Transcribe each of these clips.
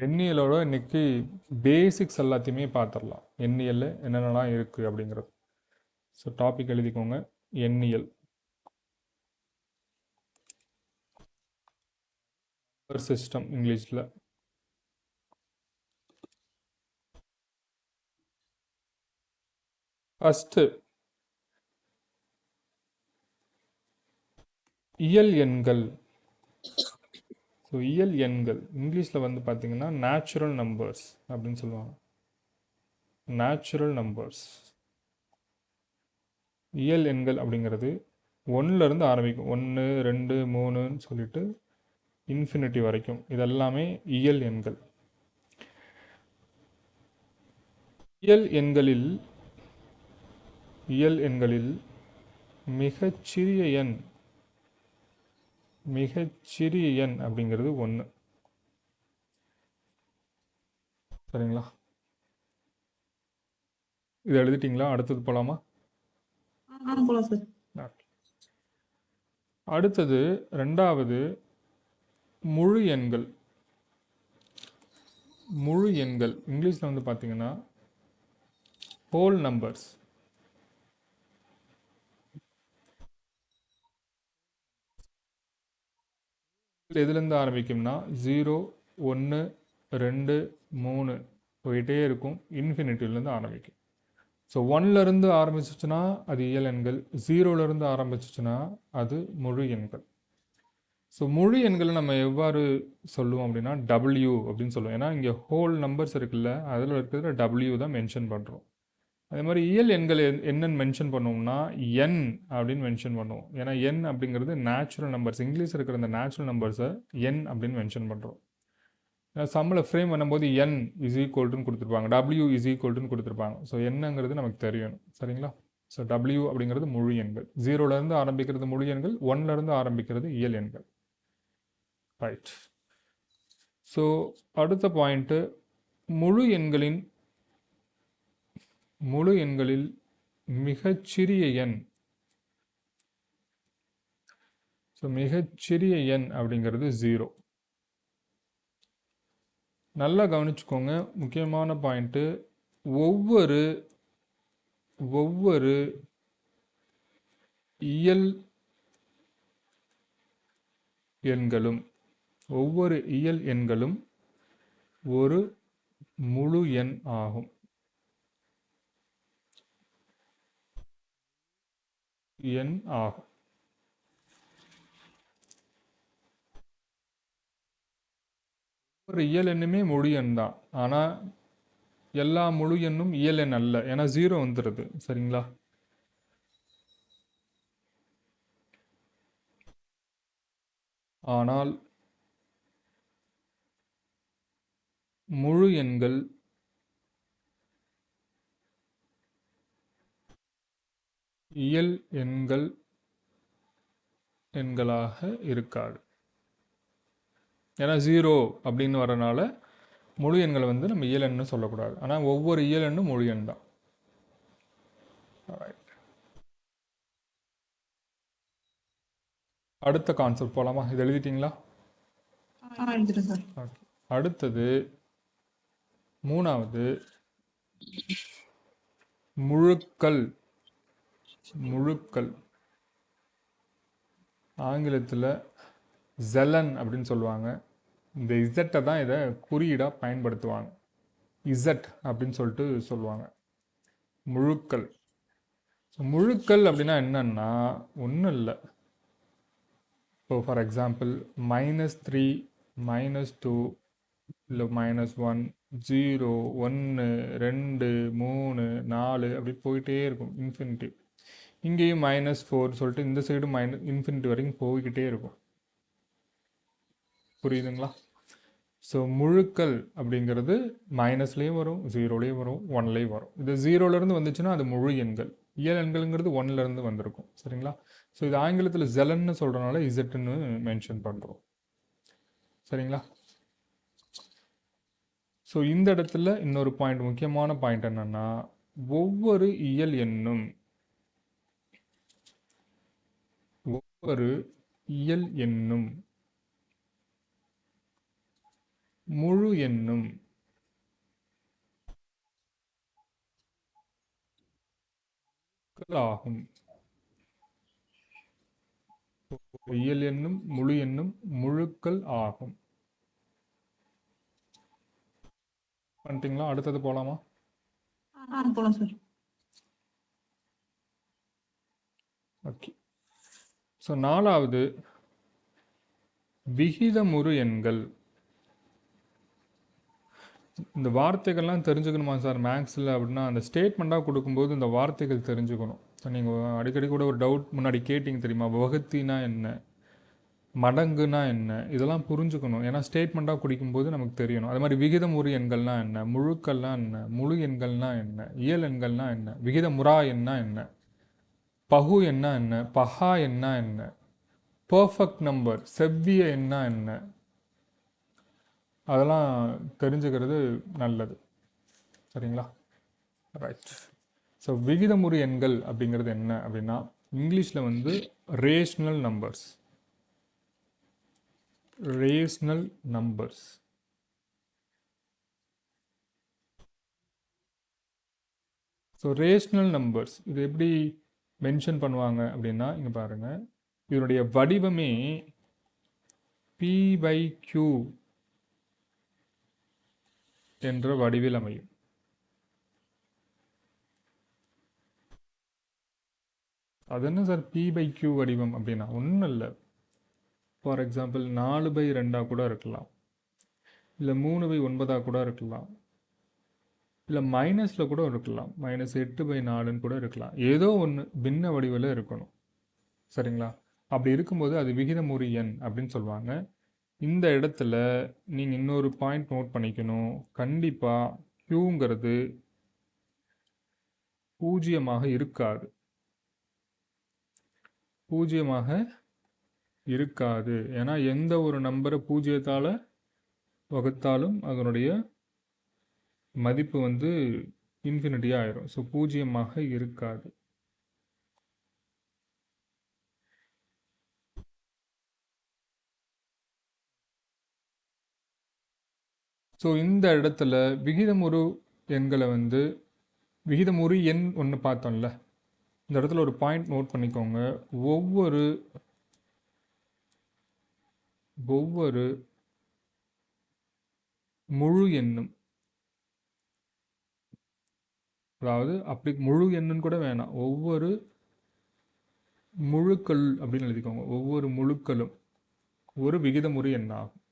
எண்ணியலோட இன்னைக்கு பேசிக்ஸ் எல்லாத்தையுமே பார்த்துடலாம். எண்ணியல் என்னென்னலாம் இருக்குது அப்படிங்கிறது. ஸோ டாபிக் எழுதிக்கோங்க. எண்ணியல் சிஸ்டம் இங்கிலீஷில். ஃபஸ்ட்டு இயல் எண்கள். ஸோ இயல் எண்கள் இங்கிலீஷில் வந்து பார்த்தீங்கன்னா நேச்சுரல் நம்பர்ஸ் அப்படின்னு சொல்லுவாங்க. Natural numbers. இயல் எண்கள் அப்படிங்கிறது ஒன்றுலேருந்து ஆரம்பிக்கும். 1 2 3ன்னு சொல்லிட்டு இன்ஃபினிட்டி வரைக்கும் இதெல்லாமே இயல் எண்கள். இயல் எண்களில் இயல் எண்களில் மிகச்சிறிய எண் மிகச்சிறிய எண் அப்படிங்கிறது 1. சரிங்களா? இது எழுதிட்டிங்களா? அடுத்தது போகலாமா? போலாம் சார். அடுத்தது ரெண்டாவது முழு எண்கள். முழு எண்கள் இங்கிலீஷில் வந்து பார்த்தீங்கன்னா ஹோல் நம்பர்ஸ். எதுலேருந்து ஆரம்பிக்கும்னா 0 1 2 3 போயிட்டே இருக்கும். இன்ஃபினிட்டிலேருந்து ஆரம்பிக்கும். ஸோ 1லேருந்து ஆரம்பிச்சிச்சுன்னா அது இயல் எண்கள், 0லேருந்து ஆரம்பிச்சிச்சுன்னா அது முழு எண்கள். ஸோ முழு எண்களை நம்ம எவ்வாறு சொல்லுவோம் அப்படின்னா டபிள்யூ அப்படின்னு சொல்லுவோம். ஏன்னா இங்கே ஹோல் நம்பர்ஸ் இருக்குல்ல, அதில் இருக்கிற டபிள்யூ தான் மென்ஷன் பண்ணுறோம். அதே மாதிரி இயல் எண்கள் என்னன்னு மென்ஷன் பண்ணுவோம்னா என் அப்படின்னு மென்ஷன் பண்ணுவோம். ஏன்னா என் அப்படிங்கிறது நேச்சுரல் நம்பர்ஸ். இங்கிலீஷ் இருக்கிற இந்த நேச்சுரல் நம்பர்ஸை என் அப்படின்னு மென்ஷன் பண்ணுறோம். சம்மில் ஃப்ரேம் பண்ணும்போது என் இஸ் ஈக்குவல்ட்டுன்னு கொடுத்துருப்பாங்க, டபிள்யூ இஸ் ஈக்குவல்ட்டுன்னு கொடுத்துருப்பாங்க. ஸோ என்னங்கிறது நமக்கு தெரியணும். சரிங்களா? ஸோ டபிள்யூ அப்படிங்கிறது முழு எண்கள். 0லேருந்து ஆரம்பிக்கிறது முழு எண்கள், 1லேருந்து ஆரம்பிக்கிறது இயல் எண்கள். ரைட். ஸோ அடுத்த பாயிண்ட்டு முழு எண்களில் மிகச்சிறிய எண். ஸோ மிகச்சிறிய எண் அப்படிங்கிறது 0. நல்லா கவனிச்சுக்கோங்க. முக்கியமான பாயிண்ட்டு, ஒவ்வொரு ஒவ்வொரு இயல் எண்களும் ஒரு முழு எண் ஆகும். எண் ஆகும். ஒரு இயல் எண்ணுமே முழு எண் தான். ஆனால் எல்லா முழு எண்ணும் இயல் எண் அல்ல. ஏன்னா 0 வந்துடுது. சரிங்களா? ஆனால் முழு எண்கள் இயல் எண்களாக இருக்காது. ஏன்னா 0 அப்படின்னு வரனால முழு எண்களை வந்து நம்ம இயல் எண்ணு சொல்லக்கூடாது. ஆனால் ஒவ்வொரு இயல் எண்ணும் முழு எண் தான். அடுத்த கான்செப்ட் போகலாமா? இது எழுதிட்டிங்களா? அடுத்தது மூணாவது முழுக்கள். ஆங்கிலத்தில் ஜெலன் அப்படின்னு சொல்லுவாங்க. இந்த இசட்டை தான் இதை குறியீடாக பயன்படுத்துவாங்க. இசட் அப்படின்னு சொல்லிட்டு சொல்லுவாங்க. முழுக்கள். முழுக்கள் அப்படின்னா என்னன்னா ஒன்றும் இல்லை. இப்போ ஃபார் எக்ஸாம்பிள் -3 -2 இல்லை -1 0 1 2 3 4 அப்படி போயிட்டே இருக்கும் இன்ஃபினிட்டி. இங்கேயும் -4 சொல்லிட்டு இந்த சைடு இன்ஃபினிட்டி வரைக்கும் போய்கிட்டே இருக்கும். புரியுதுங்களா? ஸோ முழுக்கள் அப்படிங்கிறது மைனஸ்லேயும் வரும், 0லேயும் வரும், 1லேயும் வரும். இது 0லேருந்து வந்துச்சுன்னா அது முழு எண்கள். இயல் எண்கள்ங்கிறது 1லேருந்து வந்திருக்கும். சரிங்களா? ஸோ இது ஆங்கிலத்தில் ஜெலன்னு சொல்கிறனால இசட்டுன்னு மென்ஷன் பண்ணுறோம். சரிங்களா? ஸோ இந்த இடத்துல இன்னொரு பாயிண்ட், முக்கியமான பாயிண்ட் என்னன்னா, ஒவ்வொரு இயல் எண்ணும் முழு எண்ணும் ஆகும். இயல் எண்ணும் முழு எண்ணும் முழுக்கள் ஆகும். பண்ணிட்டீங்களா? அடுத்தது போலாமா? போலாம் சார். ஓகே. ஸோ 4வது விகிதமுறு எண்கள். இந்த வார்த்தைகள்லாம் தெரிஞ்சுக்கணுமா சார் மேக்ஸில் அப்படின்னா, அந்த ஸ்டேட்மெண்ட்டாக கொடுக்கும்போது இந்த வார்த்தைகள் தெரிஞ்சுக்கணும். நீங்கள் அடிக்கடி கூட ஒரு டவுட் முன்னாடி கேட்டிங்க தெரியுமா, வகுத்தினா என்ன, மடங்குனா என்ன, இதெல்லாம் புரிஞ்சுக்கணும். ஏன்னா ஸ்டேட்மெண்ட்டாக குடிக்கும்போது நமக்கு தெரியணும். அது மாதிரி விகிதமுறு எண்கள்னா என்ன, முழுக்கள்னா என்ன, முழு எண்கள்னா என்ன, இயல் எண்கள்னா என்ன, விகிதமுறா எண்ணா என்ன, பகு எண்ணா என்ன, பகா எண்ணா என்ன, பர்ஃபெக்ட் நம்பர் செவ்விய எண்ணா என்ன, அதெல்லாம் தெரிஞ்சுக்கிறது நல்லது. சரிங்களா? ரைட். ஸோ விகிதமுறு எண்கள் அப்படிங்கிறது என்ன அப்படின்னா, இங்கிலீஷில் வந்து rational numbers. Rational numbers. So rational numbers இது எப்படி மென்ஷன் பண்ணுவாங்க அப்படின்னா, இங்கே பாருங்கள், இதனுடைய வடிவமே P/Q என்ற வடிவில் அமையும். அது என்ன சார் P/Q வடிவம் அப்படின்னா, ஒன்றும் இல்லை. ஃபார் எக்ஸாம்பிள் 4/2 கூட இருக்கலாம், இல்லை 3/9 கூட இருக்கலாம், இல்லை மைனஸில் கூட இருக்கலாம், -8/4 கூட இருக்கலாம். ஏதோ ஒன்று பின்ன வடிவில் இருக்கணும். சரிங்களா? அப்படி இருக்கும்போது அது விகிதமுறு எண் அப்படின்னு சொல்லுவாங்க. இந்த இடத்துல நீங்கள் இன்னொரு பாயிண்ட் நோட் பண்ணிக்கணும். கண்டிப்பாக க்யூங்கிறது பூஜ்ஜியமாக இருக்காது. பூஜ்ஜியமாக இருக்காது. ஏன்னா எந்த ஒரு நம்பரை பூஜ்ஜியத்தால் வகுத்தாலும் அதனுடைய மதிப்பு வந்து இன்ஃபினிட்டியாக ஆயிரும். ஸோ பூஜ்ஜியமாக இருக்காது. ஸோ இந்த இடத்துல விகிதமுறு எண்களை வந்து விகிதமுறு எண் ஒன்று பார்த்தோம்ல, இந்த இடத்துல ஒரு பாயிண்ட் நோட் பண்ணிக்கோங்க. ஒவ்வொரு முழு எண்ணும், அதாவது அப்படி முழு எண்ணுன்னு கூட வேணாம், ஒவ்வொரு முழுக்கள் அப்படின்னு எழுதிக்கோங்க. ஒவ்வொரு முழுக்களும் ஒரு விகிதமுறு எண்ணாகும்.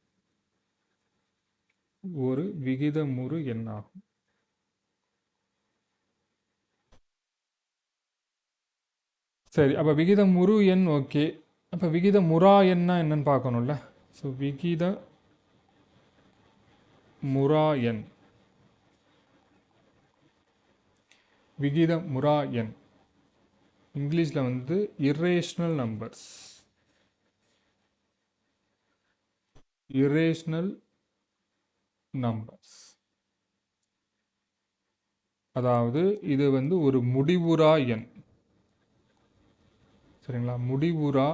ஒரு விகிதமுறு எண்ணாகும். சரி, அப்போ விகிதமுறு எண் ஓகே. அப்போ விகிதமுறா எண்ணா என்னன்னு பார்க்கணும்ல. ஸோ விகிதமுறா எண். விகிதமுறா எண் இங்கிலீஷில் வந்து இரேஷ்னல் நம்பர்ஸ். இரேஷ்னல் நம்பர்ஸ், அதாவது இது வந்து ஒரு முடிவுறா எண். சரிங்களா? முடிவுறா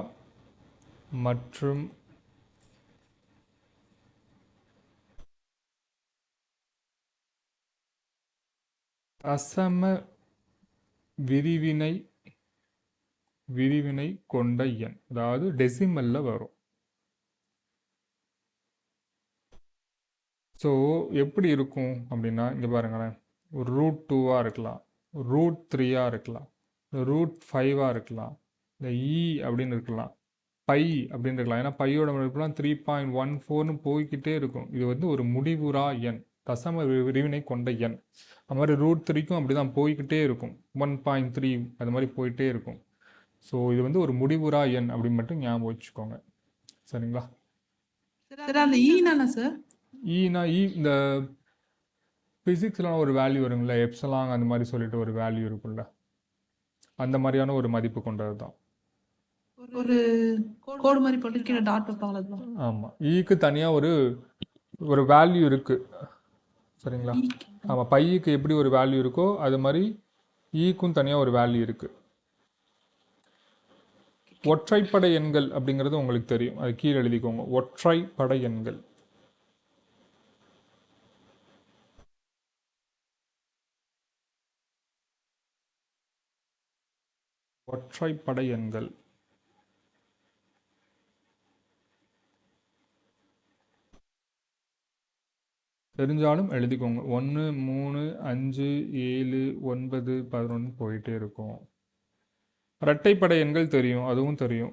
மற்றும் தசம விரிவினை கொண்ட எண், அதாவது டெசிமல்ல வரும். ஸோ எப்படி இருக்கும் அப்படின்னா, இங்கே பாருங்களேன், ஒரு √2 இருக்கலாம், √3 இருக்கலாம், √5 இருக்கலாம், இந்த அப்படின்னு இருக்கலாம், பை அப்படின்னு இருக்கலாம். ஏன்னா பையோட மதிப்புலாம் 3.14ன்னு போய்கிட்டே இருக்கும். இது வந்து ஒரு முடிவுறா எண், தசம விரிவினை கொண்ட எண். அது மாதிரி √3க்கும் அப்படி தான் போய்கிட்டே இருக்கும், 1.3 அது மாதிரி போயிட்டே இருக்கும். ஸோ இது வந்து ஒரு முடிவுறா எண் அப்படின்னு மட்டும் ஞாபகம் வச்சுக்கோங்க. சரிங்களா? சார் அந்த ஈனா சார்? ஈனா இந்த ஃபிசிக்ஸ்லாம் ஒரு வேல்யூ வருங்களா, எப்சலாங் அந்த மாதிரி சொல்லிட்டு ஒரு வேல்யூ இருக்குல்ல, அந்த மாதிரியான ஒரு மதிப்பு கொண்டது தான். ஒரு கோடு மாதிரி போட்டு கீழே டாட் வைப்பாங்களா? ஆமாம், ஈக்கு தனியாக ஒரு வேல்யூ இருக்குது. சரிங்களா? ஆமாம், பைக்கு எப்படி ஒரு வேல்யூ இருக்கோ அது மாதிரி ஈக்கும் தனியாக ஒரு வேல்யூ இருக்குது. ஒற்றைப்படை எண்கள் அப்படிங்கிறது உங்களுக்கு தெரியும், அது கீழே எழுதிக்கோங்க. ஒற்றைப்படை எண்கள். ஒற்றைப்படை எண்கள். தெரிஞ்சாலும் எழுதிக்கோங்க. 1, 3, 5, 7, 9, 11 போயிட்டே இருக்கும். இரட்டைப்படை எண்கள் தெரியும், அதுவும் தெரியும்.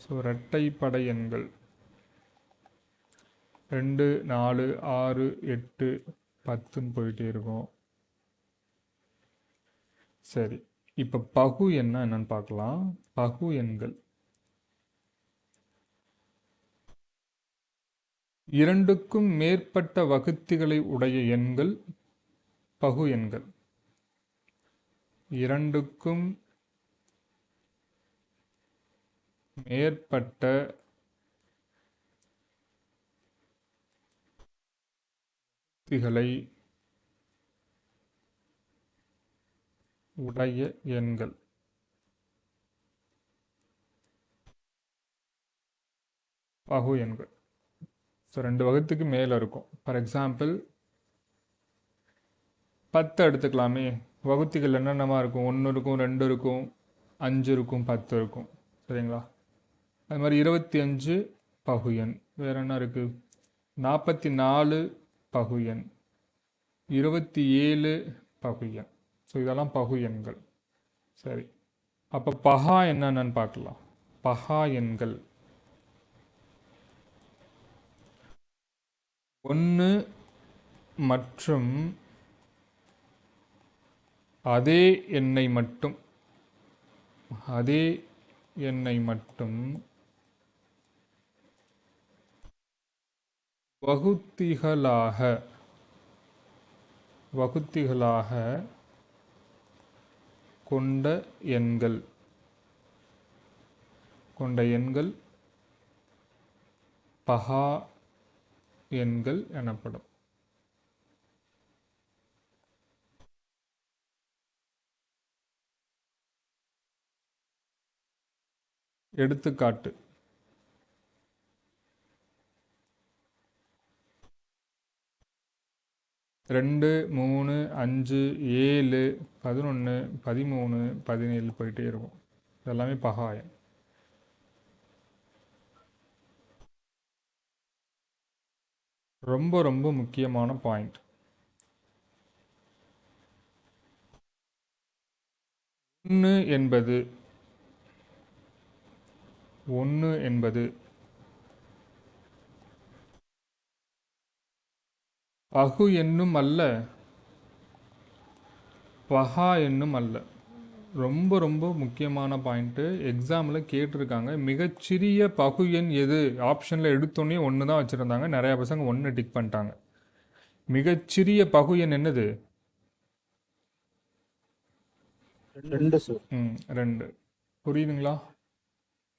ஸோ இரட்டைப்படை எண்கள் 2, 4, 6, 8, 10ன்னு போயிட்டே இருக்கும். சரி, இப்போ பகு எண்ணா என்னன்னு பார்க்கலாம். பகு எண்கள் இரண்டுக்கும் மேற்பட்ட வகுத்திகளை உடைய எண்கள் பகு எண்கள். இரண்டுக்கும் மேற்பட்ட வகுத்திகளை உடைய எண்கள் பகு எண்கள். ஸோ 2 வகுத்துக்கு மேலே இருக்கும். For example 10 எடுத்துக்கலாமே. வகுத்திகள் என்னென்னமா இருக்கும்? 1 இருக்கும், 2 இருக்கும், 5 இருக்கும், 10 இருக்கும். சரிங்களா? அது மாதிரி 25 பகு எண். வேறு என்ன இருக்குது? 44 பகு எண், 27 பகு எண். ஸோ இதெல்லாம் பகு எண்கள். சரி, அப்போ பகா என்னென்னு பார்க்கலாம். பகா எண்கள் 1 மற்றும் அதே எண்ணை மட்டும் வகுத்திகளாக கொண்ட எண்கள் பகா எண்கள் எனப்படும். எடுத்துக்காட்டு: 2, 3, 5, 7, 11, 13, 17 போயிட்டே இருக்கும். இதெல்லாமே பகா எண். ரொம்ப ரொம்ப முக்கியமான பாயிண்ட். 1 என்பது பகு எண்ணும் அல்ல, பகா எண்ணும் அல்ல. ரொம்ப ரொம்ப முக்கியமான பாயிண்ட்டு. எக்ஸாமில் கேட்டிருக்காங்க. மிகச்சிறிய பகு எண் எது? ஆப்ஷனில் எடுத்தோன்னே 1 தான் வச்சுருந்தாங்க. நிறையா பசங்க 1 டிக் பண்ணிட்டாங்க. மிகச்சிறிய பகு எண் என்னது? 2 சார். 2. புரியுதுங்களா?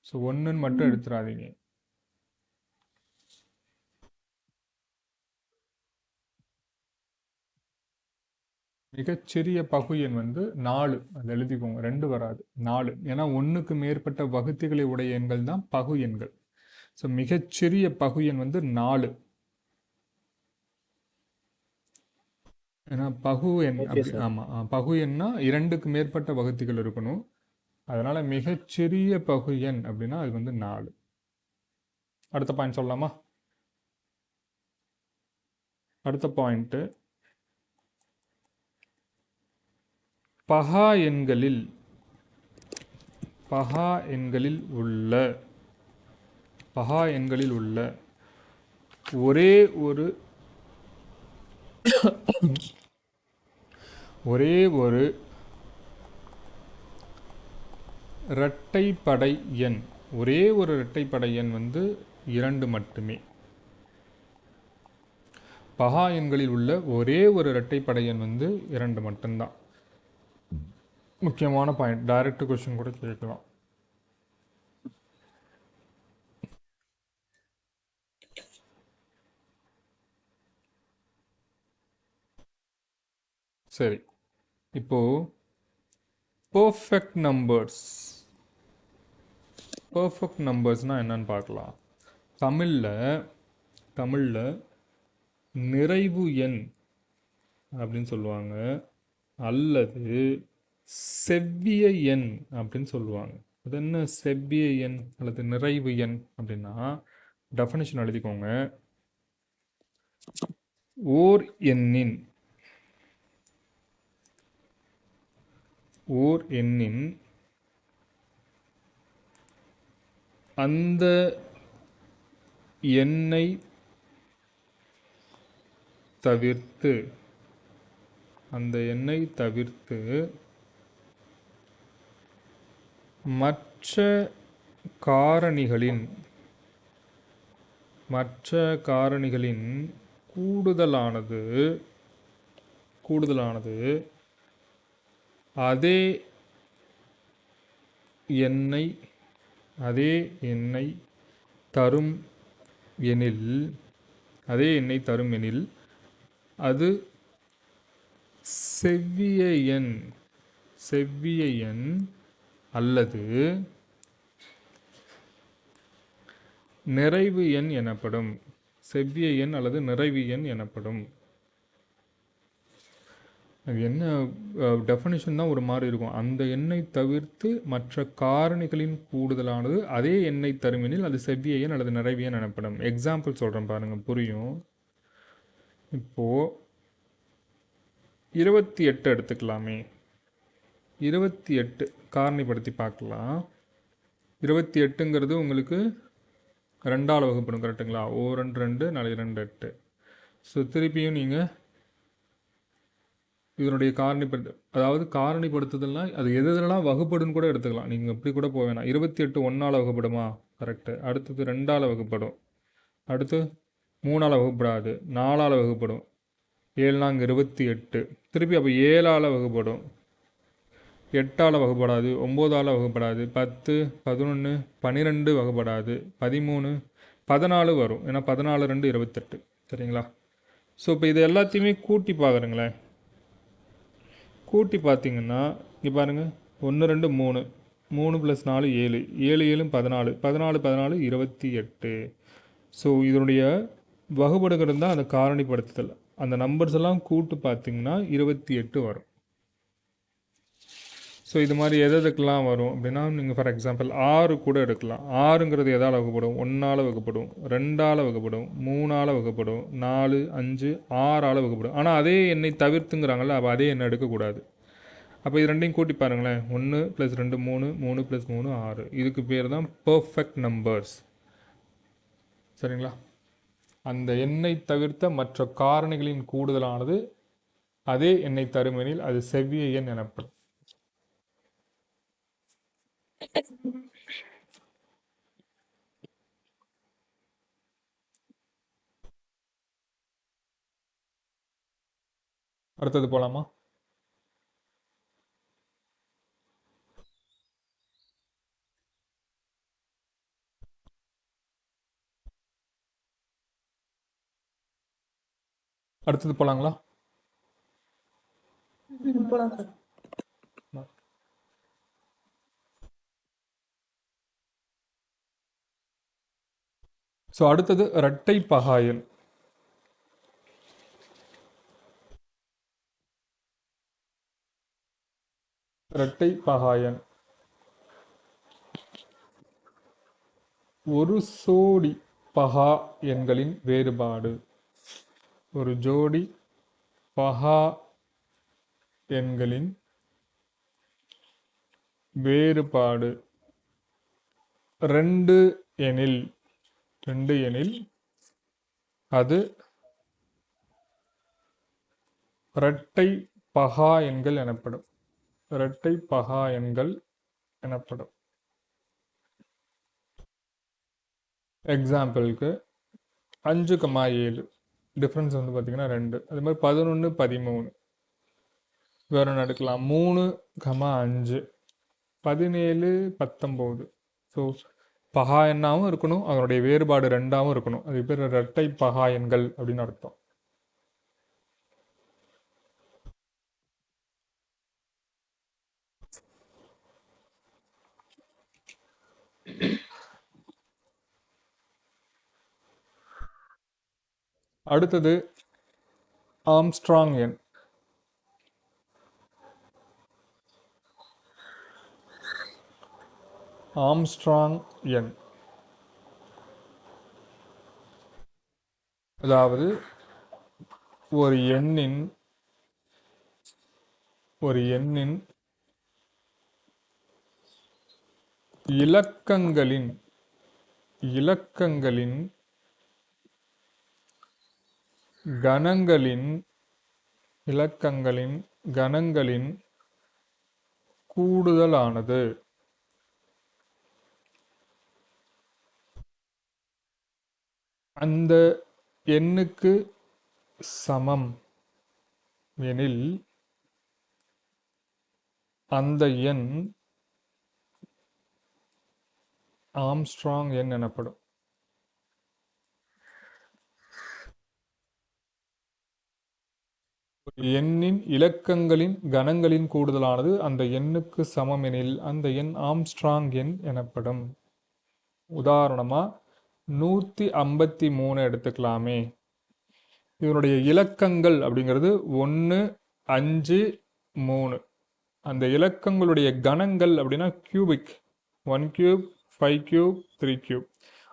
ஸோ 1ன்னு மட்டும் எடுத்துடாதீங்க. மிகச்சிறிய பகு எண் 4. அது எழுதிக்கோங்க. 2 வராது, 4. ஏன்னா 1க்கு மேற்பட்ட வகுத்திகளை உடைய எண்கள் தான் பகு எண்கள். ஸோ மிகச்சிறிய பகு எண் 4. ஏன்னா பகு எண் ஆமாம், பகு எண்ணா 2க்கு மேற்பட்ட வகுத்திகள் இருக்கணும். அதனால் மிகச்சிறிய பகு எண் அப்படின்னா அது 4. அடுத்த பாயிண்ட் சொல்லலாமா? அடுத்த பாயிண்ட்டு, பகா எண்களில் உள்ள ஒரே ஒரு இரட்டைப்படை எண். ஒரே ஒரு இரட்டைப்படை எண் 2 மட்டுமே. பகா எண்களில் உள்ள ஒரே ஒரு இரட்டைப்படை எண் 2 மட்டும்தான். முக்கியமான பாயிண்ட். டைரக்ட் கொஸ்டின் கூட கேட்கலாம். சரி, இப்போ பர்ஃபெக்ட் நம்பர்ஸ்னால் என்னன்னு பார்க்கலாம். தமிழில் நிறைவு எண் அப்படின்னு சொல்லுவாங்க, அல்லது செவ்விய எண் அப்படின்னு சொல்லுவாங்க. அது என்ன செவ்விய எண் அல்லது நிறைவு எண் அப்படின்னா, டெஃபனிஷன் எழுதிக்கோங்க. ஓர் எண்ணின் அந்த எண்ணை தவிர்த்து மற்ற காரணிகளின் கூடுதலானது அதே எண்ணை தரும் எனில் அது செவ்விய எண் அல்லது நிறைவு எண் எனப்படும். செவ்விய எண் அல்லது நிறைவு எண் எனப்படும். அது என்ன டெஃபனிஷன் தான் ஒரு மாதிரி இருக்கும். அந்த எண்ணை தவிர்த்து மற்ற காரணிகளின் கூடுதலானது அதே எண்ணை தருமெனில் அது செவ்விய எண் அல்லது நிறைவு எண் எனப்படும். எக்ஸாம்பிள் சொல்கிறேன் பாருங்க, புரியும். இப்போது 28 எடுத்துக்கலாமே. 28 காரணிப்படுத்தி பார்க்கலாம். 28ங்கிறது உங்களுக்கு 2ஆல் வகுப்படும், கரெக்டுங்களா? ஓ 2 2 4 2 8. ஸோ திருப்பியும் நீங்கள் இதனுடைய காரணிப்படுத்துதல்னா அது எதுலாம் வகுப்படுன்னு கூட எடுத்துக்கலாம். நீங்கள் இப்படி கூட போக வேணாம். 28 1ஆல் வகுப்படுமா? கரெக்டு. அடுத்தது 2ஆல் வகுப்படும், அடுத்து 3ஆல் வகுப்படாது, 4ஆல் வகுப்படும், 7 4 28. திருப்பி அப்போ 7ஆல் வகுப்படும், 8ஆல் வகுப்படாது, 9ஆல் வகுப்படாது, 10 11 12 வகுப்படாது, 13 14 வரும். ஏன்னா 14 2 28. சரிங்களா? ஸோ இப்போ இது எல்லாத்தையுமே கூட்டி பார்க்குறேங்களேன். கூட்டி பார்த்தீங்கன்னா இங்கே பாருங்கள், 1 2 3 3 + 4 7 7 7 14 14 14 28. ஸோ இதனுடைய வகுப்படுகிறது தான் அந்த காரணிப்படுத்துதல். அந்த நம்பர்ஸ் எல்லாம் கூட்டு பார்த்தீங்கன்னா 28 வரும். ஸோ இது மாதிரி எதுக்கெல்லாம் வரும் அப்படின்னா, நீங்கள் ஃபார் எக்ஸாம்பிள் 6 கூட எடுக்கலாம். 6ங்கிறது எதால் வகுப்படும்? 1ஆல் வகுப்படும், 2ஆல் வகுப்படும், 3ஆல் வகுப்படும், 4 5 6ஆல் வகுப்படும். ஆனால் அதே எண்ணை தவிர்த்துங்கிறாங்கல்ல, அப்போ அதே எண்ணை எடுக்கக்கூடாது. அப்போ இது ரெண்டையும் கூட்டி பாருங்களேன். 1 + 2 3 3 + 3 6. இதுக்கு பேர் தான் பர்ஃபெக்ட் நம்பர்ஸ். சரிங்களா? அந்த எண்ணை தவிர்த்த மற்ற காரணிகளின் கூடுதலானது அதே எண்ணை தருமெனில் அது செவ்விய எண் எனப்படும். அடுத்தது போலாமா? அடுத்தது போலாங்களா? போலாம் சார். ஸோ அடுத்தது இரட்டை பகாயன். இரட்டை பகாயன் ஒரு சோடி பகா எண்களின் வேறுபாடு. ஒரு ஜோடி பகா எண்களின் வேறுபாடு 2 எனில் அது இரட்டை பகா எண்கள் எனப்படும். இரட்டை பகா எண்கள் எனப்படும். எக்ஸாம்பிளுக்கு 5,7 டிஃப்ரென்ஸ் வந்து பார்த்தீங்கன்னா 2. அதே மாதிரி 11 13 வேற ஒன்று எடுக்கலாம். 3, 5 17 19. ஸோ பகா எண்ணாகவும் இருக்கணும், அதனுடைய வேறுபாடு 2ஆகவும் இருக்கணும். அது பேர் இரட்டை பகா எண்கள் அப்படின்னு அர்த்தம். அடுத்தது ஆம்ஸ்ட்ராங் எண். ஆம்ஸ்ட்ராங் எண். அதாவது ஒரு எண்ணின் இலக்கங்களின் கணங்களின் கூடுதலானது அந்த எண்ணுக்கு சமம் எனில் அந்த எண் ஆம்ஸ்ட்ராங் எண் எனப்படும். ஒரு எண்ணின் இலக்கங்களின் கணங்களின் கூடுதலானது அந்த எண்ணுக்கு சமம் எனில் அந்த எண் ஆம்ஸ்ட்ராங் எண் எனப்படும். உதாரணமா 153 எடுத்துக்கலாமே. இதனுடைய இலக்கங்கள் அப்படிங்கிறது 1, 5, 3. அந்த இலக்கங்களுடைய கணங்கள் அப்படின்னா கியூபிக், 1 கியூப், 5 கியூப், 3 கியூப்.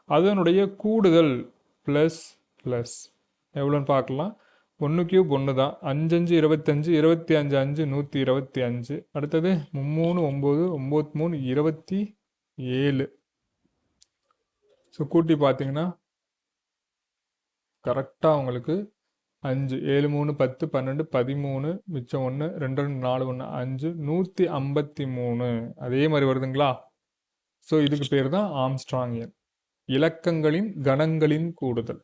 அதனுடைய கூடுதல் ப்ளஸ் ப்ளஸ் எவ்வளோன்னு பார்க்கலாம். 1 கியூப் 1 தான், 5 5 25, 25 5 125. அடுத்தது 3 9, 9 3 27. ஸோ கூட்டி பார்த்தீங்கன்னா கரெக்டாக உங்களுக்கு 5 7 3 10 12 13 மிச்சம் 1 2 2 4 1 5 153. அதே மாதிரி வருதுங்களா? ஸோ இதுக்கு பேர் தான் ஆம்ஸ்ட்ராங் எண், இலக்கங்களின் கணங்களின் கூடுதல்.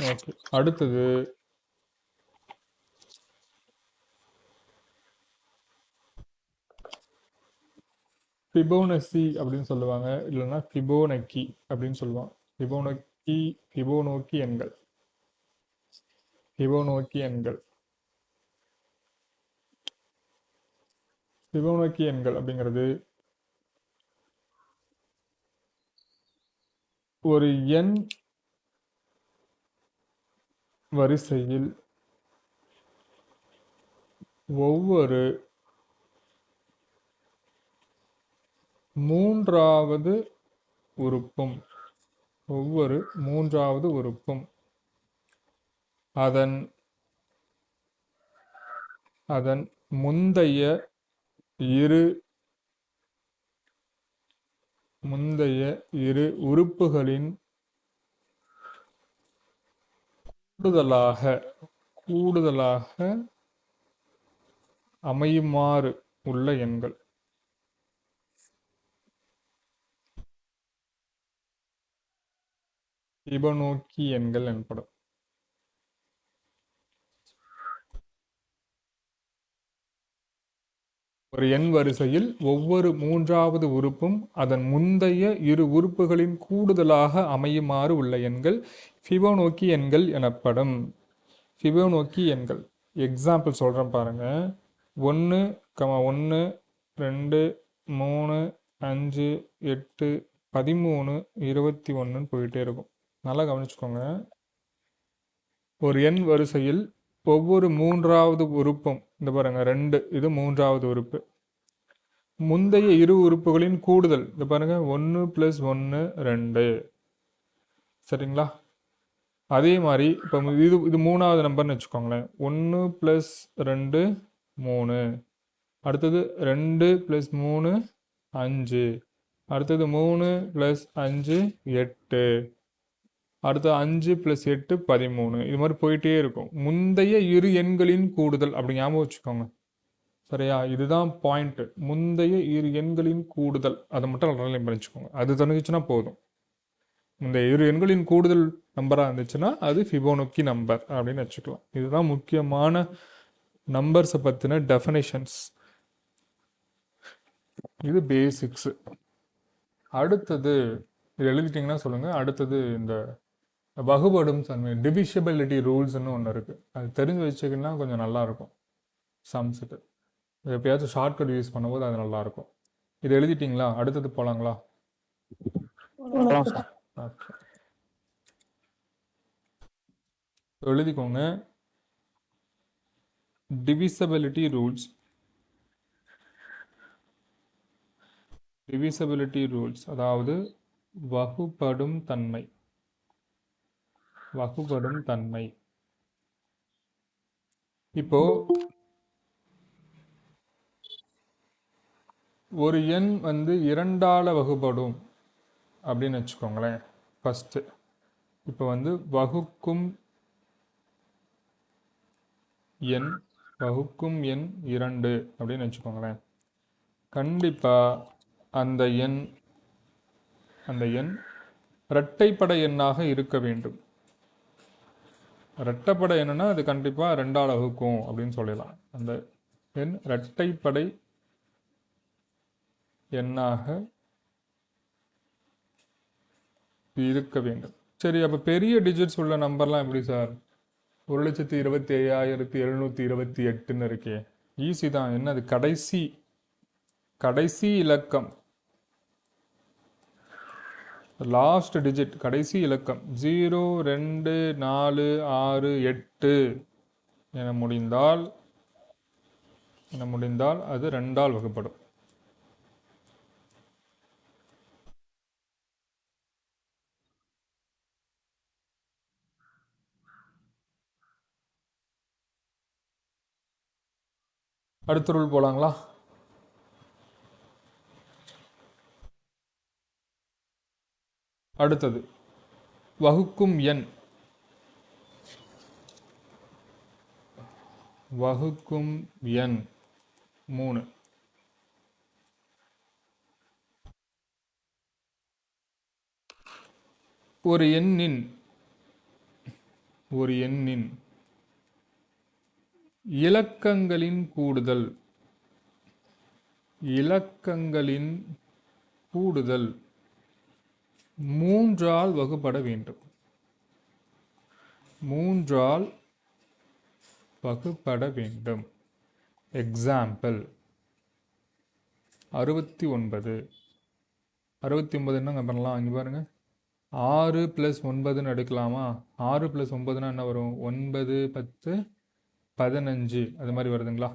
ஓகே, அடுத்தது ஃபிபோனசி அப்படின்னு சொல்லுவாங்க, இல்லைன்னா ஃபிபோனக்கி அப்படின்னு சொல்லுவாங்க. ஃபிபோனோக்கி எண்கள். ஃபிபோனக்கி எண்கள் அப்படிங்கிறது ஒரு எண் வரிசையில் ஒவ்வொரு மூன்றாவது உறுப்பும் அதன் முந்தைய இரு உறுப்புகளின் கூடுதலாக அமையுமாறு உள்ள எண்கள். ஃபிபோனோக்கி எண்கள் எனப்படும். ஒரு எண் வரிசையில் ஒவ்வொரு மூன்றாவது உறுப்பும் அதன் முந்தைய இரு உறுப்புகளின் கூடுதலாக அமையுமாறு உள்ள எண்கள் ஃபிபோனோக்கி எண்கள் எனப்படும். ஃபிபோனோக்கி எண்கள் எக்ஸாம்பிள் சொல்கிறேன் பாருங்க. 1, 1, 2, 3, 5, 8, 13, 21 போயிட்டே இருக்கும். நல்லா கவனிச்சுக்கோங்க. ஒரு எண் வரிசையில் ஒவ்வொரு மூன்றாவது உறுப்பும், இந்த பாருங்க 2, இது மூன்றாவது உறுப்பு, முந்தைய இரு உறுப்புகளின் கூடுதல், இந்த பாருங்க 1 + 1 2. சரிங்களா? அதே மாதிரி இப்போ இது மூணாவது நம்பர்னு வச்சுக்கோங்களேன். 1 + 2 3, அடுத்தது 2 + 3 5, அடுத்தது 3 + 5 8, அடுத்து 5 + 8 13. இது மாதிரி போயிட்டே இருக்கும். முந்தைய இரு எண்களின் கூடுதல் அப்படி ஞாபகம் வச்சுக்கோங்க. சரியா? இதுதான் பாயிண்ட். முந்தைய இரு எண்களின் கூடுதல், அதை மட்டும் அண்டர்லைன் பண்ணிச்சுக்கோங்க. அது தெரிஞ்சிச்சுன்னா போதும். முந்தைய இரு எண்களின் கூடுதல் நம்பராக இருந்துச்சுன்னா அது ஃபிபோனோக்கி நம்பர் அப்படின்னு வச்சுக்கலாம். இதுதான் முக்கியமான நம்பர்ஸை பற்றின டெஃபினேஷன்ஸ். இது பேசிக்ஸ். அடுத்தது இது எழுதிட்டிங்கன்னா சொல்லுங்கள். அடுத்தது இந்த வகுபடும் தன்மை, டிவிஷபிலிட்டி ரூல்ஸ்ன்னு ஒன்று இருக்குது. அது தெரிஞ்சு வச்சுக்கின்னா கொஞ்சம் நல்லாயிருக்கும். சம்ஸுக்கு எப்பயாச்சும் ஷார்ட்கட் யூஸ் பண்ணும்போது அது நல்லாயிருக்கும். இது எழுதிட்டிங்களா? அடுத்தது போகலாங்களா? போலாம் சார். ஓகே, எழுதிக்கோங்க. Divisibility rules. டிவிசபிலிட்டி ரூல்ஸ் அதாவது வகுபடும் தன்மை. வகுபடும் தன்மை. இப்போ ஒரு எண் வந்து 2ஆல் வகுபடும் அப்படின்னு வச்சுக்கோங்களேன். ஃபஸ்ட்டு இப்போ வந்து வகுக்கும் எண் 2 அப்படின்னு வச்சுக்கோங்களேன். கண்டிப்பாக அந்த எண் இரட்டைப்படை எண்ணாக இருக்க வேண்டும். இரட்டைப்படை எண்ணுன்னா அது கண்டிப்பாக 2ஆல் வகுக்கும் அப்படின்னு சொல்லலாம். அந்த எண் இரட்டைப்படை எண்ணாக இருக்க வேண்டும். சரி, அப்போ பெரிய டிஜிட்ஸ் உள்ள நம்பர்லாம் எப்படி சார்? 1,27,728 இருக்கே. ஈஸி தான். என்னது? கடைசி இலக்கம், லாஸ்ட் டிஜிட், கடைசி இலக்கம் 0, 2, 4, 6, 8 என முடிந்தால் அது 2ஆல் வகுப்படும். அடுத்த ரூல் போலாங்களா? அடுத்தது வகுக்கும் எண். வகுக்கும் எண் 3. ஒரு எண்ணின் இலக்கங்களின் கூடுதல் 3ஆல் வகுப்பட வேண்டும். 3ஆல் வகுப்பட வேண்டும். எக்ஸாம்பிள் 69. 69 என்னங்க பண்ணலாம்? இங்கே பாருங்க, 6 + 9ன்னு எடுக்கலாமா? 6 + 9னா என்ன வரும்? 9, 10, 15 அது மாதிரி வருதுங்களா?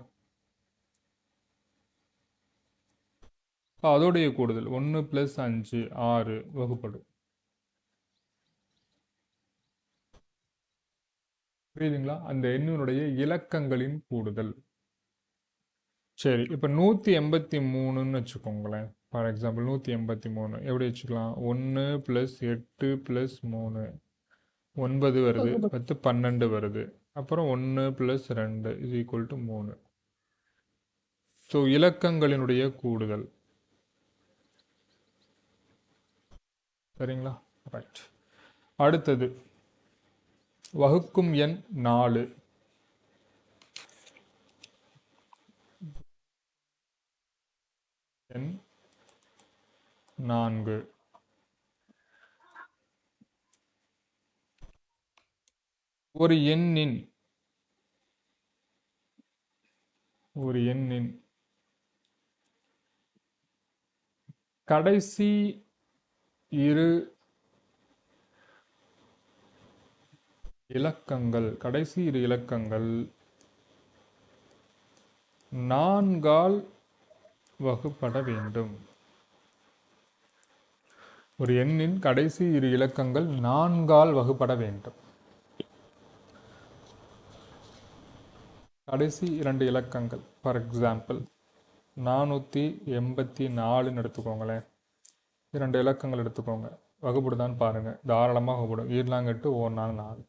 அதோடைய கூடுதல் 1 + 5 6 வகுப்படும். புரியுதுங்களா? அந்த எண்ணினுடைய இலக்கங்களின் கூடுதல். சரி, இப்போ 183ன்னு வச்சுக்கோங்களேன். ஃபார் எக்ஸாம்பிள் 183 எப்படி வச்சுக்கலாம்? 1 + 8 + 3 9 வருது, 10 12 வருது, அப்புறம் 1 + 2 = 3. ஸோ இலக்கங்களினுடைய கூடுதல். சரிங்களா? ரைட். அடுத்தது வகுக்கும் எண் 4. எண் 4. ஒரு எண்ணின் கடைசி இரு இலக்கங்கள் 4ஆல் வகுப்பட வேண்டும். ஒரு எண்ணின் கடைசி இரு இலக்கங்கள் 4ஆல் வகுப்பட வேண்டும். கடைசி 2 இலக்கங்கள் ஃபார் எக்ஸாம்பிள் 484ன்னு எடுத்துக்கோங்களேன். 2 இலக்கங்கள் எடுத்துக்கோங்க, வகுப்படுதான்னு பாருங்கள். தாராளமாக வகுப்படும். 8 1 4.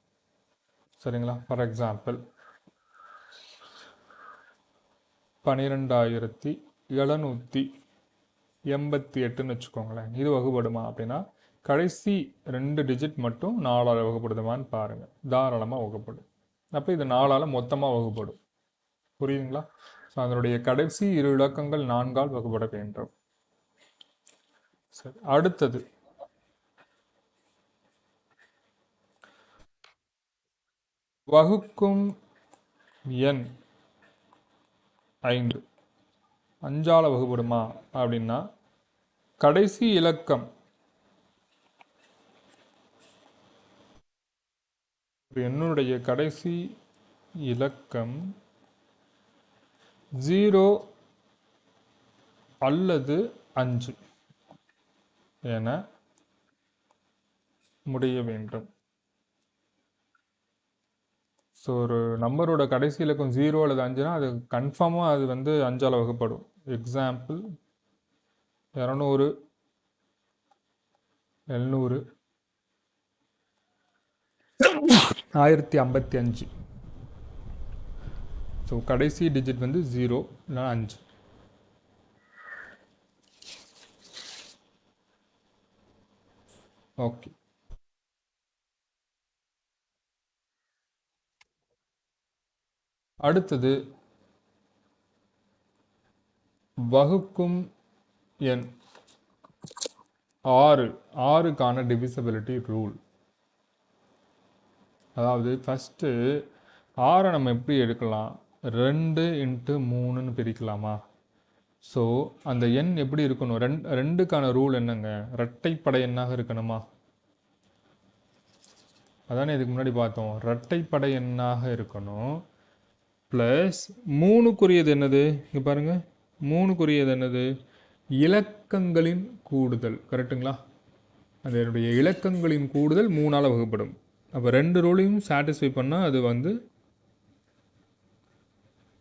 சரிங்களா? ஃபார் எக்ஸாம்பிள் 12,788ன்னு வச்சுக்கோங்களேன். இது வகுப்படுமா அப்படின்னா கடைசி 2 டிஜிட் மட்டும் 4ஆல் வகுப்படுதுமான்னு பாருங்கள். தாராளமாக வகுப்படும். அப்போ இது 4ஆல் மொத்தமாக வகுப்படும். புரியுதுங்களா? ஸோ அதனுடைய கடைசி இரு இலக்கங்கள் 4ஆல் வகுப்பட வேண்டும். சரி, அடுத்தது வகுக்கும் எண் 5. 5ஆல் வகுப்படுமா அப்படின்னா கடைசி இலக்கம் என்னுடைய கடைசி இலக்கம் 0 அல்லது 5 என முடிய வேண்டும். ஸோ ஒரு நம்பரோட கடைசி இலக்கம் 0 அல்லது 5னா அது கன்ஃபார்மாக அது வந்து 5ஆல் வகுப்படும். எக்ஸாம்பிள் 200, 700, 1055. ஸோ கடைசி டிஜிட் வந்து 0 இல்லைனா 5. ஓகே, அடுத்தது வகுக்கும் எண் 6க்கான டிவிசிபிலிட்டி ரூல். அதாவது ஃபஸ்ட்டு 6 நம்ம எப்படி எடுக்கலாம், 2 × 3ன்னு பிரிக்கலாமா? ஸோ அந்த எண் எப்படி இருக்கணும், 2க்கான ரூல் என்னங்க, இரட்டைப்படை எண்ணாக இருக்கணுமா? அதானே இதுக்கு முன்னாடி பார்த்தோம். இரட்டைப்படை எண்ணாக இருக்கணும். ப்ளஸ் 3க்குரியது என்னது, இங்கே பாருங்கள், 3க்குரியது என்னது, இலக்கங்களின் கூடுதல். கரெக்டுங்களா? அதனுடைய இலக்கங்களின் கூடுதல் 3ஆல் வகுப்படும். அப்போ 2 ரூலையும் சாட்டிஸ்ஃபை பண்ணால் அது வந்து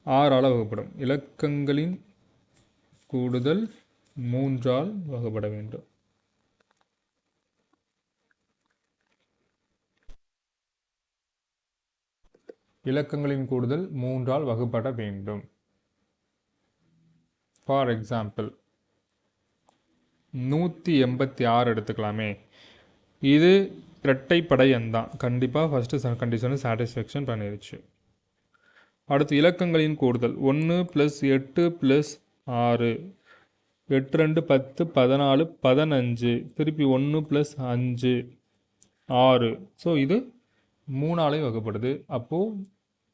6ஆல் வகுப்படும். இலக்கங்களின் கூடுதல் 3ஆல் வகுப்பட வேண்டும். இலக்கங்களின் கூடுதல் 3ஆல் வகுப்பட வேண்டும். For example 186 எடுத்துக்கலாமே. இது இரட்டைப்படை எண் தான். கண்டிப்பாக ஃபஸ்ட்டு கண்டிஷனை சாட்டிஸ்ஃபேக்ஷன் பண்ணிடுச்சு. அடுத்து இலக்கங்களின் கூடுதல் 1 + 8 + 6, 8 2 10, 14, 15, திருப்பி 1 + 5, 6. ஸோ இது 3ஆலே வகுப்படுது. அப்போது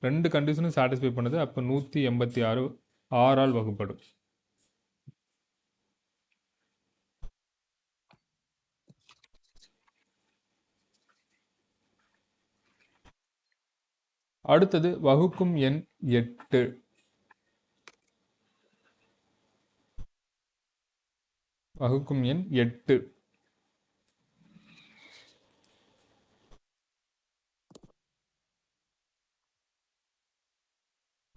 2 கண்டிஷனும் சாட்டிஸ்ஃபை பண்ணுது. அப்போ 186 6ஆல் வகுப்படும். அடுத்தது வகுக்கும் எண் 8. வகுக்கும் எண் 8.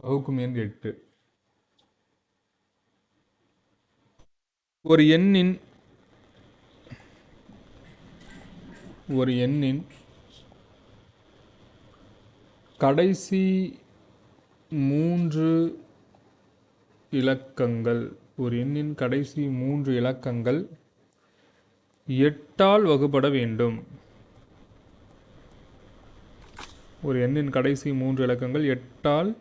வகுக்கும் எண் 8. ஒரு எண்ணின் கடைசி 3 இலக்கங்கள், ஒரு எண்ணின் கடைசி 3 இலக்கங்கள் 8ஆல் வகுப்பட வேண்டும். ஒரு எண்ணின் கடைசி 3 இலக்கங்கள் 8ஆல்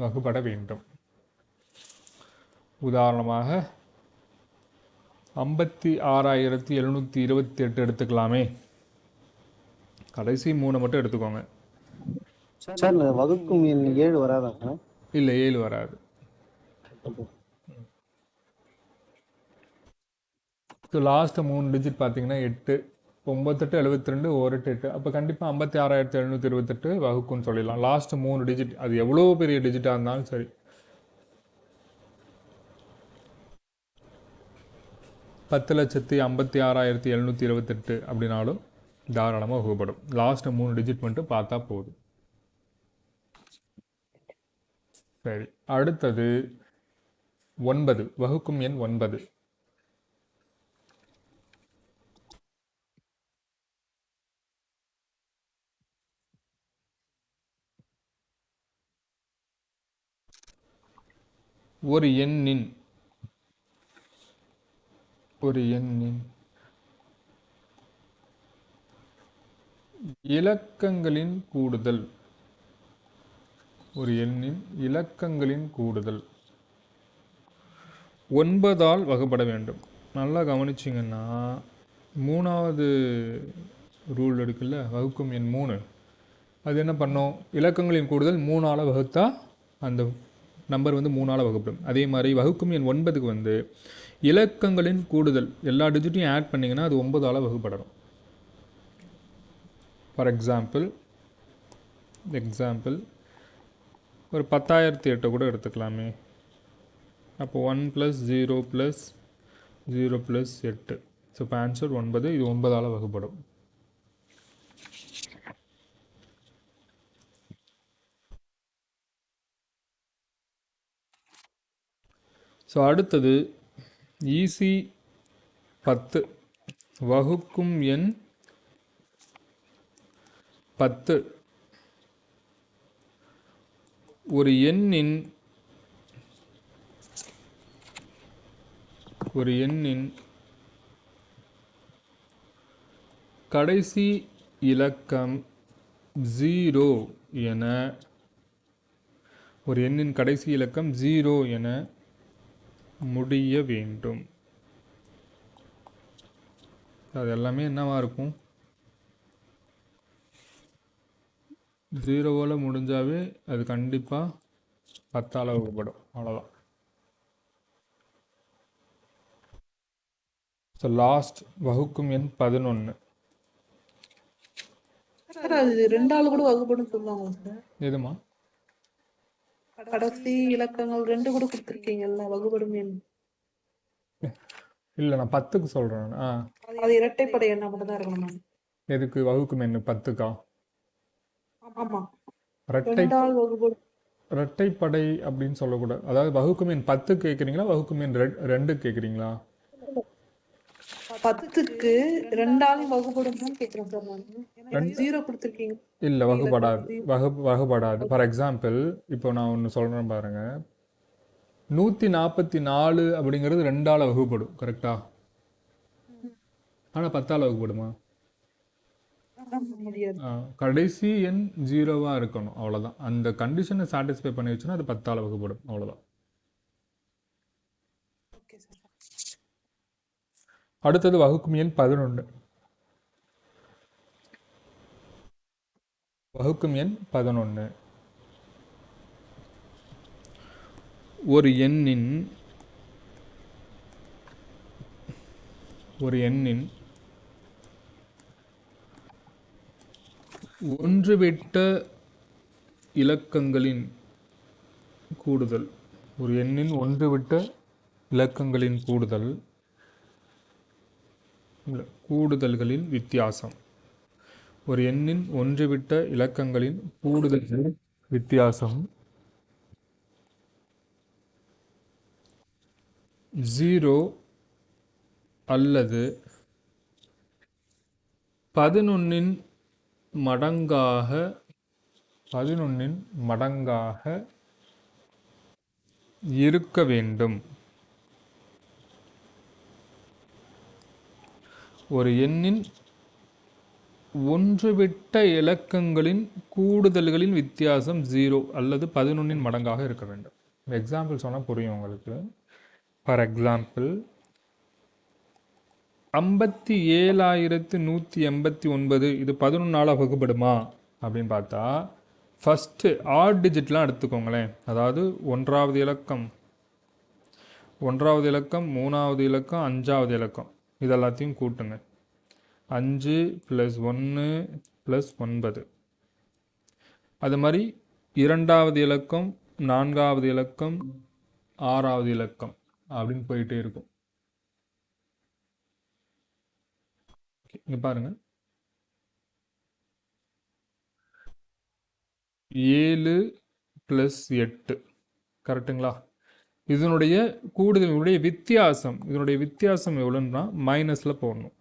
வகுப்பட வேண்டும். உதாரணமாக 56,728 எடுத்துக்கலாமே. கடைசி 3 மட்டும் எடுத்துக்கோங்க. சார் வகுக்கும் எண் 7 வராதாங்க? இல்லை, 7 வராது. ஸோ லாஸ்ட்டு 3 டிஜிட் பார்த்தீங்கன்னா 8, 98, 72, 1 8. அப்போ கண்டிப்பாக 56,728 வகுக்குன்னு சொல்லிடலாம். லாஸ்ட்டு 3 டிஜிட், அது எவ்வளோ பெரிய டிஜிட்டாக இருந்தாலும் சரி. 10,56,728 அப்படின்னாலும் தாராளமாக வகுப்படும். லாஸ்ட்டு 3 டிஜிட் மட்டும் பார்த்தா போதும். சரி, அடுத்தது 9. வகுக்கும் எண் 9. ஒரு எண்ணின் இலக்கங்களின் கூடுதல், ஒரு எண்ணின் இலக்கங்களின் கூடுதல் 9ஆல் வகுப்பட வேண்டும். நல்லா கவனிச்சிங்கன்னா 3வது ரூல் இருக்குல்ல, வகுக்கும் எண் 3, அது என்ன பண்ணும், இலக்கங்களின் கூடுதல் 3ஆல் வகுத்தா அந்த நம்பர் வந்து 3ஆல் வகுப்படும். அதே மாதிரி வகுக்கும் எண் 9க்கு வந்து இலக்கங்களின் கூடுதல் எல்லா டிஜிட்டையும் ஆட் பண்ணிங்கன்னா அது 9ஆல் வகுப்படணும். ஃபார் எக்ஸாம்பிள் ஒரு 10,008 கூட எடுத்துக்கலாமே. அப்போ 1 + 0 + 0 + 8. ஸோ இப்போ ஆன்சர் 9. இது 9ஆல் வகுப்படும். ஸோ அடுத்தது ஈஸி 10 வகுக்கும் எண் 10. ஒரு எண்ணின் கடைசி இலக்கம் 0 என முடிய வேண்டும். அது எல்லாமே என்னவா இருக்கும்? 0வால் முடிஞ்சாவே அது கண்டிப்பாக 10ஆல் வகுப்படும். அவ்வளோதான். ஸோ லாஸ்ட் வகுக்கும் எண் 11. சார் அது 2ஆல் கூட வகுப்படும் சொல்லுவாங்க சார். எதுமா? கடைசி இலக்கங்கள் 2 கூட கொடுத்துருக்கீங்கல்ல வகுப்படும் எண். இல்லை, நான் 10க்கு சொல்கிறேன். அது இரட்டைப்படை எண்ணா மட்டும் தான் இருக்கணும். எதுக்கு வகுக்கும் எண் 10க்கா? ஆமா. இரட்டை 2ஆல் வகுப்படும். இரட்டைப்படை அப்படின்னு சொல்லக்கூடாது. அதாவது வகுக்கும் எண் 10 கேட்குறீங்களா, வகுக்கும் எண் 2 கேட்குறீங்களா? 10க்கு 2ஆல் வகுப்படும் கேட்குறேன் சார் நான். 0 கொடுத்துருக்கீங்க. இல்லை, வகுப்படாது. ஃபார் எக்ஸாம்பிள் இப்போ நான் ஒன்று சொல்கிறேன் பாருங்க. 144 அப்படிங்கிறது 2ஆல் வகுப்படும், கரெக்டா? ஆனால் 10ஆல் வகுப்படுமா? கடைசி எண் 0வா இருக்கணும், அவ்வளோதான். அந்த கண்டிஷனை சாட்டிஸ்ஃபை பண்ணி வச்சுன்னா அது 10ஆல் வகுப்படும், அவ்வளோதான். அடுத்தது வகுக்கும் எண் 11. வகுக்கும் எண் 11 ஒரு எண்ணின் ஒன்றுவிட்ட இலக்கங்களின் கூடுதல். ஒரு எண்ணின் ஒன்றுவிட்ட இலக்கங்களின் கூடுதல்களின் வித்தியாசம். ஒரு எண்ணின் ஒன்றுவிட்ட இலக்கங்களின் கூடுதல்களின் வித்தியாசம் 0 அல்லது 11இன் மடங்காக இருக்க வேண்டும். ஒரு எண்ணின் ஒன்றுவிட்ட இலக்கங்களின் கூடுதல்களின் வித்தியாசம் 0 அல்லது 11இன் மடங்காக இருக்க வேண்டும். எக்ஸாம்பிள் சொன்னால் புரியும் உங்களுக்கு. ஃபார் எக்ஸாம்பிள் 57,189 இது 11ஆல் வகுப்படுமா அப்படின்னு பார்த்தா, ஃபஸ்ட்டு ஆட் டிஜிட்லாம் எடுத்துக்கோங்களேன். அதாவது 1வது இலக்கம், 3வது இலக்கம், 5வது இலக்கம், இது எல்லாத்தையும் கூட்டுங்க. 5 + 1 + 9. அது மாதிரி 2வது இலக்கம், 4வது இலக்கம், 6வது இலக்கம் அப்படின்னு போயிட்டே இருக்கும். இங்கே பாருங்க, 7 + 8 கரெக்டுங்களா? இதனுடைய வித்தியாசம் எவ்வளோன்னா மைனஸில் போடணும்.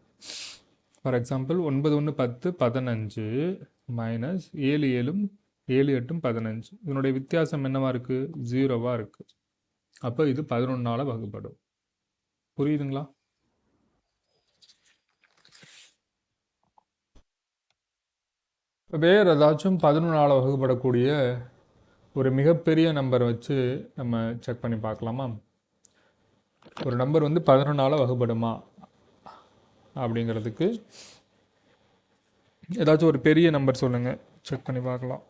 For example 9 1 10 15 minus 7 7 8 15. இதனுடைய வித்தியாசம் என்னவா இருக்குது? 0வா இருக்குது. அப்போ இது 11ஆல் வகுப்படும். புரியுதுங்களா? வேறு ஏதாச்சும் 11ஆல் வகுப்படக்கூடிய ஒரு மிகப்பெரிய நம்பரை வச்சு நம்ம செக் பண்ணி பார்க்கலாமா? ஒரு நம்பர் 11ஆல் வகுப்படுமா அப்படிங்கிறதுக்கு ஏதாச்சும் ஒரு பெரிய நம்பர் சொல்லுங்கள், செக் பண்ணி பார்க்கலாம்.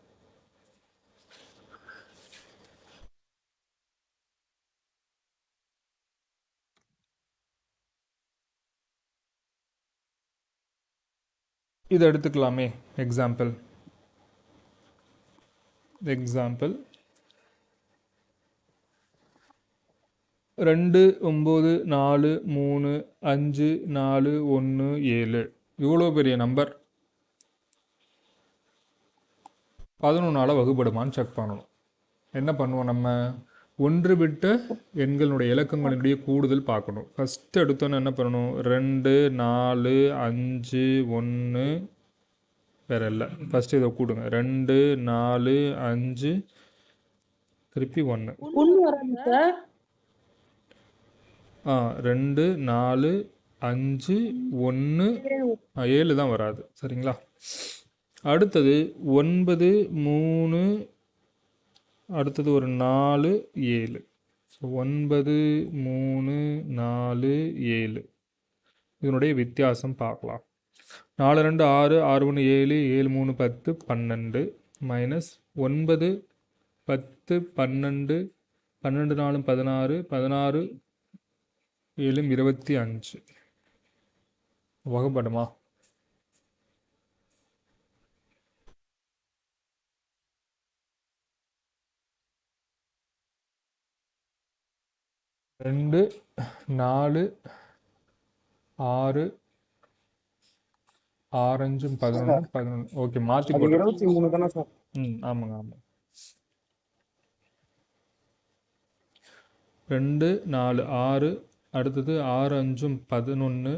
இதை எடுத்துக்கலாமே. எக்ஸாம்பிள் 2 9 4 3 5 4 1 7 இவ்வளோ பெரிய நம்பர் 11ஆல் வகுப்படுமான்னு செக் பண்ணணும். என்ன பண்ணுவோம் நம்ம? ஒன்று விட்ட எண்களுடைய இலக்கங்களினுடைய கூடுதல் பார்க்கணும். ஃபஸ்ட்டு எடுத்தோன்னு என்ன பண்ணணும்? 2 4 5 1 வேற இல்லை. ஃபஸ்ட்டு இதை கூடுங்க. 2 4 5 திருப்பி 1. ஒண்ணு வராது சார். 2 4 5 1 7 தான் வராது. சரிங்களா? அடுத்தது 9 3 அடுத்தது ஒரு 4 7. ஸோ 9 3 4 7 இதனுடைய வித்தியாசம் பார்க்கலாம். 4 2 6 6 1 7 7 3 10 12 மைனஸ் 9 10 12 12 4 16 16 7 25 வகுப்படுமா? ரெண்டு 4 6 6 5 11 11. ஓகே, மாற்றி அது போட்டு. 23 தானே சார்? ஆமாங்க ஆமாம். 2 4 6 அடுத்தது 6 5 11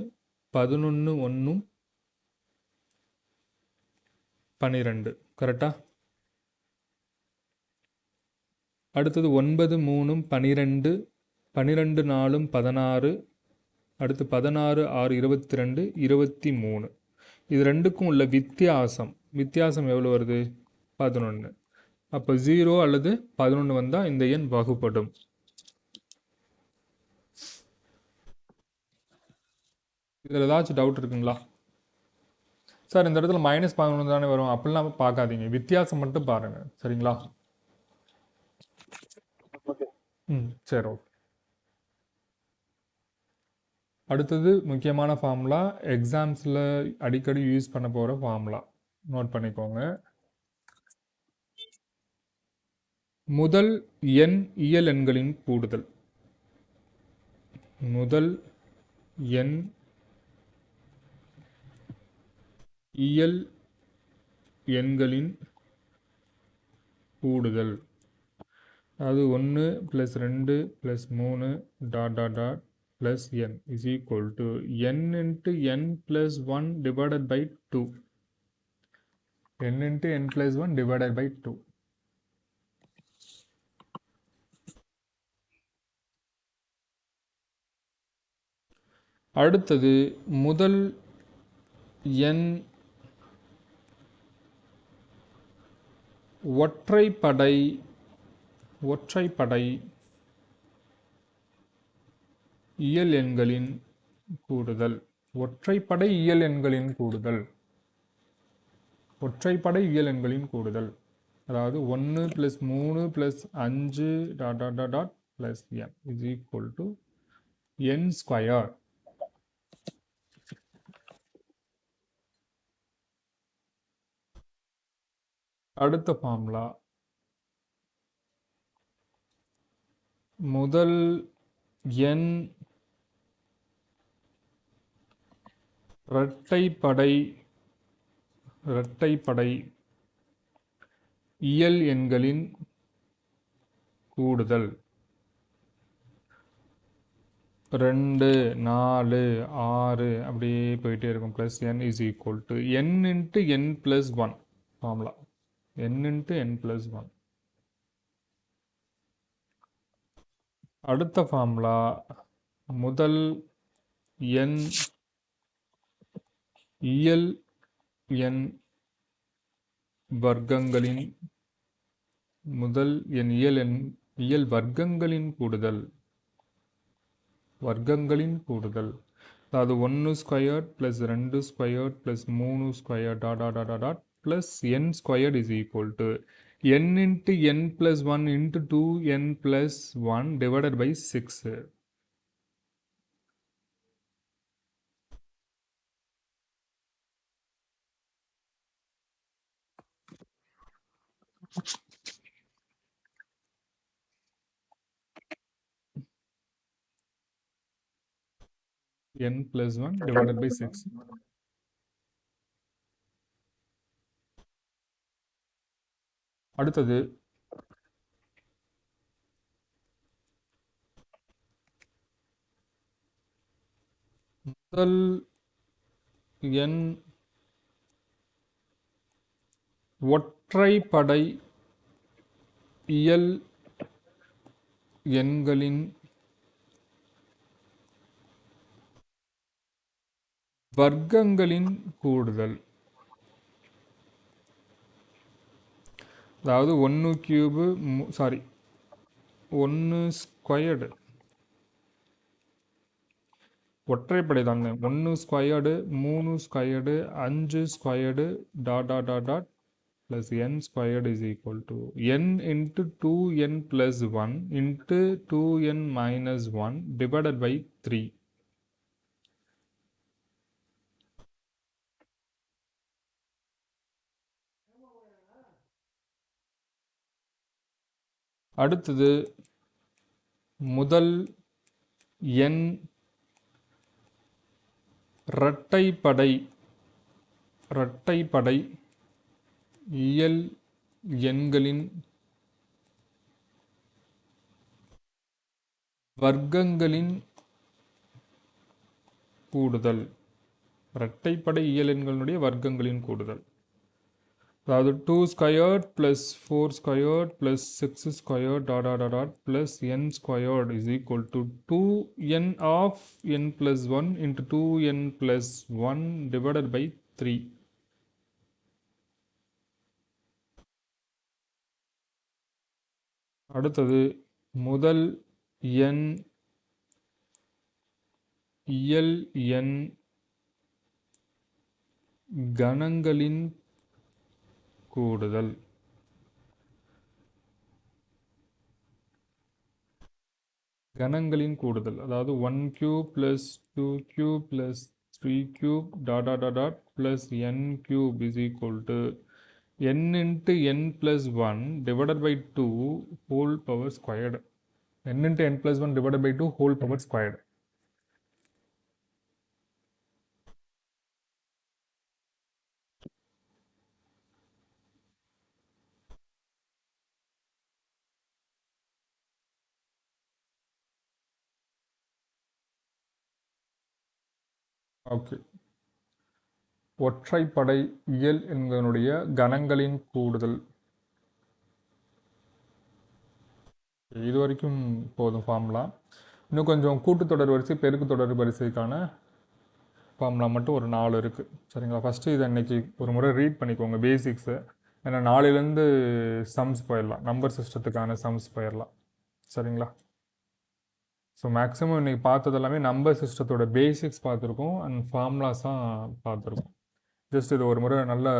11 1 12 கரெக்டா? அடுத்தது 9 3 12 12 4 16 அடுத்து 16 6 22 23. இது ரெண்டுக்கும் உள்ள வித்தியாசம் எவ்வளோ வருது? 11. அப்போ 0 அல்லது 11 வந்தால் இந்த எண் வகுப்படும். இதில் ஏதாச்சும் டவுட் இருக்குங்களா? சார் இந்த இடத்துல -11 தானே வரும், அப்படிலாம் பார்க்காதீங்க, வித்தியாசம் மட்டும் பாருங்கள். சரிங்களா? சரி, ஓகே. அடுத்தது முக்கியமான ஃபார்முலா, எக்ஸாம்ஸில் அடிக்கடி யூஸ் பண்ண போகிற ஃபார்முலா நோட் பண்ணிக்கோங்க. முதல் எண் இயல் எண்களின் கூடுதல். முதல் எண் இயல் எண்களின் கூடுதல். அது 1 + 2 + 3 dot dot dot plus n is equal to n into n plus 1 divided by 2. n into n plus 1 divided by 2. அடுத்தது முதல் எண் ஒற்றைப்படை இயல் எண்களின் கூடுதல். ஒற்றைப்படை இயல் எண்களின் கூடுதல் அதாவது 1 + 3 + 5 dot dot dot dot plus n is equal to n square. அடுத்த ஃபார்முலா, முதல் எண் இரட்டைப்படை இயல் எண்களின் கூடுதல். 2 4 6 அப்படியே போயிட்டே இருக்கும். plus n is equal to n into n plus 1 formula. n into n plus 1. அடுத்த ஃபார்முலா, முதல் எண் இயல் எண் வர்க்கங்களின் கூடுதல். அதாவது 1 square + 2 square + 3 square dot dot dot dot plus n squared is equal to n into n plus 1 into 2n plus 1 divided by 6. n plus 1 divided by 6. அடுத்தது முதல் n ஒற்றைப்படை இயல் எண்களின் வர்க்கங்களின் கூடுதல். அதாவது 1 கியூபு சாரி 1 ஸ்கொயர்டு ஒற்றைப்படை தாங்க. 1 squared 3 squared 5 squared dot dot dot dot plus n squared is equal to n into 2n plus 1 into 2n minus 1 divided by 3. அடுத்தது முதல் n இரட்டைப்படை இயல் எண்களின் வர்க்கங்களின் கூடுதல். இரட்டைப்படை இயல் எண்களுடைய வர்க்கங்களின் கூடுதல். அதாவது 2 squared plus 4 squared plus 6 squared dot dot dot plus n squared is equal to 2n of n plus 1 into 2n plus 1 divided by 3. அடுத்தது முதல் n இயல் எண் கணங்களின் கூடுதல். கணங்களின் கூடுதல் அதாவது 1 cube plus 2 cube plus 3 cube dot dot dot dot plus n cube is equal to n into n plus 1 divided by 2 whole power squared. n into n plus 1 divided by 2 whole power squared. Okay, ஒற்றைப்படை இயல் எண்களுடைய கணங்களின் கூடுதல். இது வரைக்கும் போதும் formula. இன்னும் கொஞ்சம் கூட்டுத்தொடர் வரிசை பெருக்கு தொடர் வரிசைக்கான ஃபார்முலா மட்டும் ஒரு 4 இருக்குது. சரிங்களா? ஃபஸ்ட்டு இதை இன்றைக்கி ஒரு முறை ரீட் பண்ணிக்கோங்க பேசிக்ஸு. ஏன்னா நாளையிலேருந்து சம்ஸ் போயிடலாம், நம்பர் சிஸ்டத்துக்கான சம்ஸ் போயிடலாம். சரிங்களா? ஸோ மேக்ஸிமம் இன்றைக்கி பார்த்தது எல்லாமே நம்பர் சிஸ்டத்தோட பேசிக்ஸ் பார்த்துருக்கோம் அண்ட் ஃபார்முலாஸ் தான் பார்த்துருக்கோம். ஜஸ்ட் இதை ஒரு முறை நல்லா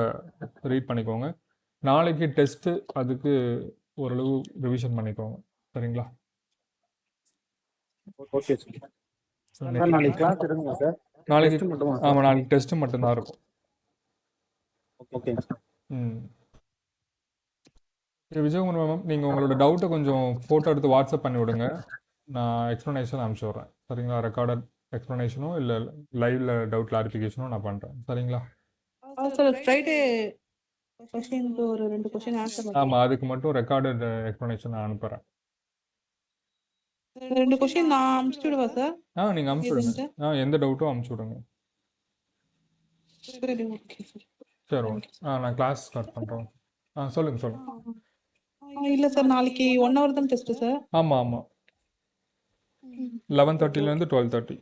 ரீட் பண்ணிக்கோங்க. நாளைக்கு டெஸ்ட்டு, அதுக்கு ஓரளவு ரிவிஷன் பண்ணிக்கோங்க. சரிங்களா? Okay sir. நாளைக்கு கிளாஸ் இருக்குங்களா சார்? நாளைக்கு ஆமாம், நாளைக்கு டெஸ்ட்டு மட்டும்தான் இருக்கும். Okay sir. விஜயகுமார் மேம், நீங்கள் உங்களோட டவுட்டை கொஞ்சம் ஃபோட்டோ எடுத்து வாட்ஸ்அப் பண்ணி விடுங்க. நான் எக்ஸ்ப்ளனேஷன் அனுப்பிச்சி விட்றேன். சரிங்களா? ரெக்கார்டட் எக்ஸ்ப்ளனேஷனோ இல்லை லைவில் டவுட் கிளாரிஃபிகேஷனோ நான் பண்ணுறேன். சரிங்களா? சார் ஃப்ரைடே கொஸ்டினுக்கு ஒரு 2 கொஸ்டின் ஆன்சர் பண்ணுங்க. ஆமாம், அதுக்கு மட்டும் ரெக்கார்டட் எக்ஸ்ப்ளனேஷன் நான் அனுப்புகிறேன். 2 கொஸ்டின் நான் அனுப்பிச்சு விடுவா சார்? நீங்கள் அனுப்பிச்சி விடுங்க. எந்த டவுட்டும் அனுப்பிச்சி விடுங்க. சரி, ஓகே சார். சரி, ஓகே. நான் கிளாஸ் ஸ்டார்ட் பண்ணுறோம். சொல்லுங்கள். இல்ல சார், நாளைக்கு 1 hour தான் டெஸ்ட் சார். ஆமாம் 11:30 to 12:30.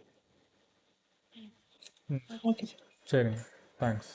Okay sir. சரிங்க, தேங்க்ஸ்.